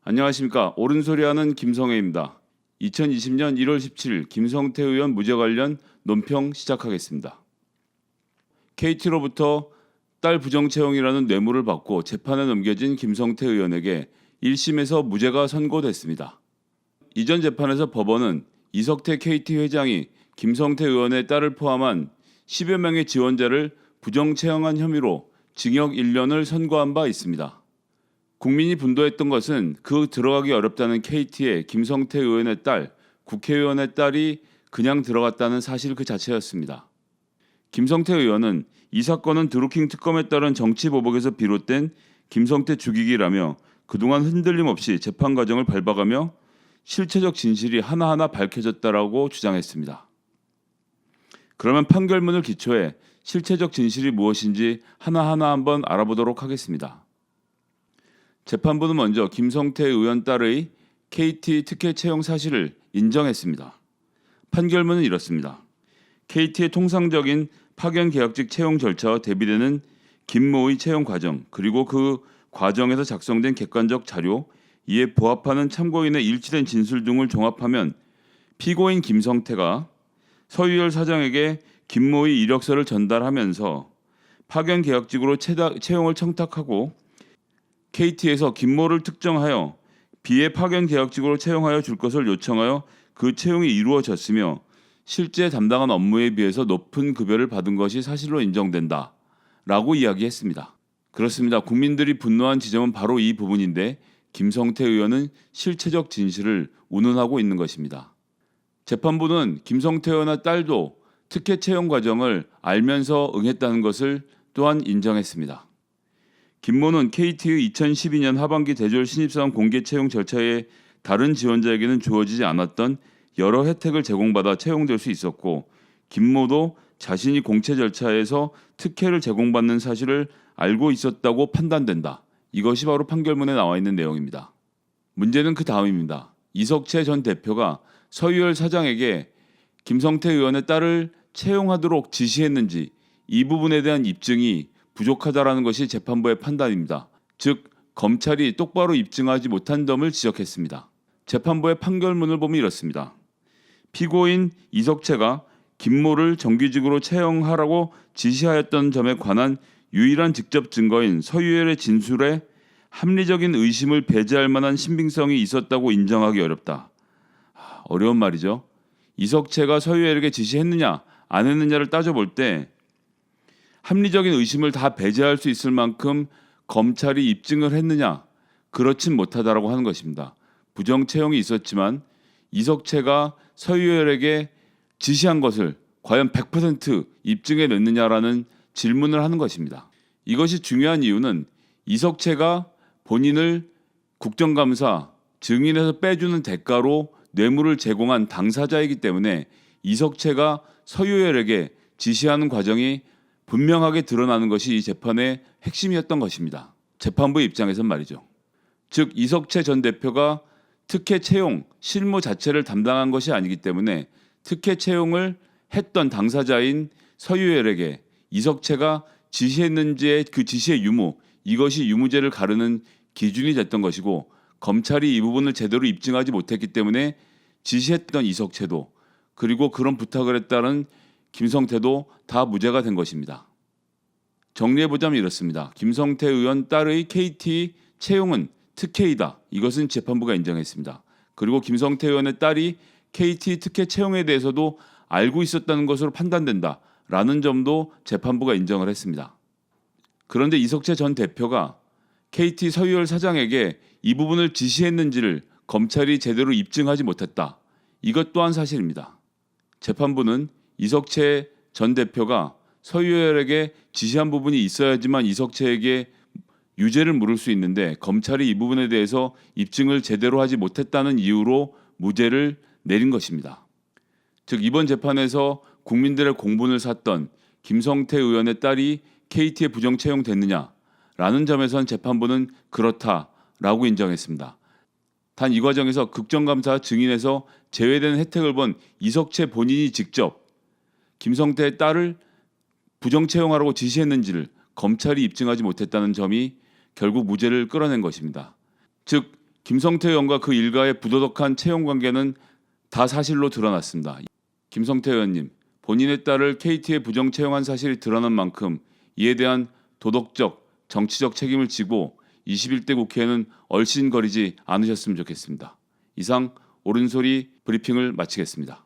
안녕하십니까. 옳은소리하는 김성애입니다. 2020년 1월 17일 김성태 의원 무죄 관련 논평 시작하겠습니다. KT로부터 딸 부정채용이라는 뇌물을 받고 재판에 넘겨진 김성태 의원에게 1심에서 무죄가 선고됐습니다. 이전 재판에서 법원은 이석태 KT 회장이 김성태 의원의 딸을 포함한 10여 명의 지원자를 부정채용한 혐의로 징역 1년을 선고한 바 있습니다. 국민이 분노했던 것은 그 들어가기 어렵다는 KT의 김성태 의원의 딸, 국회의원의 딸이 그냥 들어갔다는 사실 그 자체였습니다. 김성태 의원은 이 사건은 드루킹 특검에 따른 정치 보복에서 비롯된 김성태 죽이기라며 그동안 흔들림 없이 재판 과정을 밟아가며 실체적 진실이 하나하나 밝혀졌다라고 주장했습니다. 그러면 판결문을 기초해 실체적 진실이 무엇인지 하나하나 한번 알아보도록 하겠습니다. 재판부는 먼저 김성태 의원 딸의 KT 특혜 채용 사실을 인정했습니다. 판결문은 이렇습니다. KT의 통상적인 파견 계약직 채용 절차와 대비되는 김모의 채용 과정, 그리고 그 과정에서 작성된 객관적 자료, 이에 부합하는 참고인의 일치된 진술 등을 종합하면 피고인 김성태가 서유열 사장에게 김모의 이력서를 전달하면서 파견 계약직으로 채용을 청탁하고 KT에서 김모를 특정하여 비의 파견 계약직으로 채용하여 줄 것을 요청하여 그 채용이 이루어졌으며 실제 담당한 업무에 비해서 높은 급여를 받은 것이 사실로 인정된다 라고 이야기했습니다. 그렇습니다. 국민들이 분노한 지점은 바로 이 부분인데 김성태 의원은 실체적 진실을 운운하고 있는 것입니다. 재판부는 김성태 의원의 딸도 특혜 채용 과정을 알면서 응했다는 것을 또한 인정했습니다. 김모는 KT의 2012년 하반기 대졸 신입사원 공개 채용 절차에 다른 지원자에게는 주어지지 않았던 여러 혜택을 제공받아 채용될 수 있었고, 김모도 자신이 공채 절차에서 특혜를 제공받는 사실을 알고 있었다고 판단된다. 이것이 바로 판결문에 나와 있는 내용입니다. 문제는 그 다음입니다. 이석채 전 대표가 서유열 사장에게 김성태 의원의 딸을 채용하도록 지시했는지 이 부분에 대한 입증이 부족하다라는 것이 재판부의 판단입니다. 즉 검찰이 똑바로 입증하지 못한 점을 지적했습니다. 재판부의 판결문을 보면 이렇습니다. 피고인 이석채가 김모를 정규직으로 채용하라고 지시하였던 점에 관한 유일한 직접 증거인 서유열의 진술에 합리적인 의심을 배제할 만한 신빙성이 있었다고 인정하기 어렵다. 어려운 말이죠. 이석채가 서유열에게 지시했느냐 안 했느냐를 따져볼 때 합리적인 의심을 다 배제할 수 있을 만큼 검찰이 입증을 했느냐? 그렇진 못하다라고 하는 것입니다. 부정 채용이 있었지만 이석채가 서유열에게 지시한 것을 과연 100% 입증해 냈느냐라는 질문을 하는 것입니다. 이것이 중요한 이유는 이석채가 본인을 국정감사 증인에서 빼주는 대가로 뇌물을 제공한 당사자이기 때문에 이석채가 서유열에게 지시하는 과정이 분명하게 드러나는 것이 이 재판의 핵심이었던 것입니다. 재판부 입장에선 말이죠. 즉 이석채 전 대표가 특혜 채용 실무 자체를 담당한 것이 아니기 때문에 특혜 채용을 했던 당사자인 서유열에게 이석채가 지시했는지의 그 지시의 유무, 이것이 유무죄를 가르는 기준이 됐던 것이고, 검찰이 이 부분을 제대로 입증하지 못했기 때문에 지시했던 이석채도 그리고 그런 부탁을 했다는 김성태도 다 무죄가 된 것입니다. 정리해보자면 이렇습니다. 김성태 의원 딸의 KT 채용은 특혜이다. 이것은 재판부가 인정했습니다. 그리고 김성태 의원의 딸이 KT 특혜 채용에 대해서도 알고 있었다는 것으로 판단된다라는 점도 재판부가 인정을 했습니다. 그런데 이석채 전 대표가 KT 서유열 사장에게 이 부분을 지시했는지를 검찰이 제대로 입증하지 못했다. 이것 또한 사실입니다. 재판부는 이석채 전 대표가 서유열에게 지시한 부분이 있어야지만 이석채에게 유죄를 물을 수 있는데 검찰이 이 부분에 대해서 입증을 제대로 하지 못했다는 이유로 무죄를 내린 것입니다. 즉 이번 재판에서 국민들의 공분을 샀던 김성태 의원의 딸이 KT에 부정 채용됐느냐라는 점에선 재판부는 그렇다라고 인정했습니다. 단 이 과정에서 국정감사 증인에서 제외된 혜택을 본 이석채 본인이 직접 김성태의 딸을 부정 채용하라고 지시했는지를 검찰이 입증하지 못했다는 점이 결국 무죄를 끌어낸 것입니다. 즉 김성태 의원과 그 일가의 부도덕한 채용 관계는 다 사실로 드러났습니다. 김성태 의원님, 본인의 딸을 KT에 부정 채용한 사실이 드러난 만큼 이에 대한 도덕적, 정치적 책임을 지고 21대 국회에는 얼씬거리지 않으셨으면 좋겠습니다. 이상 옳은소리 브리핑을 마치겠습니다.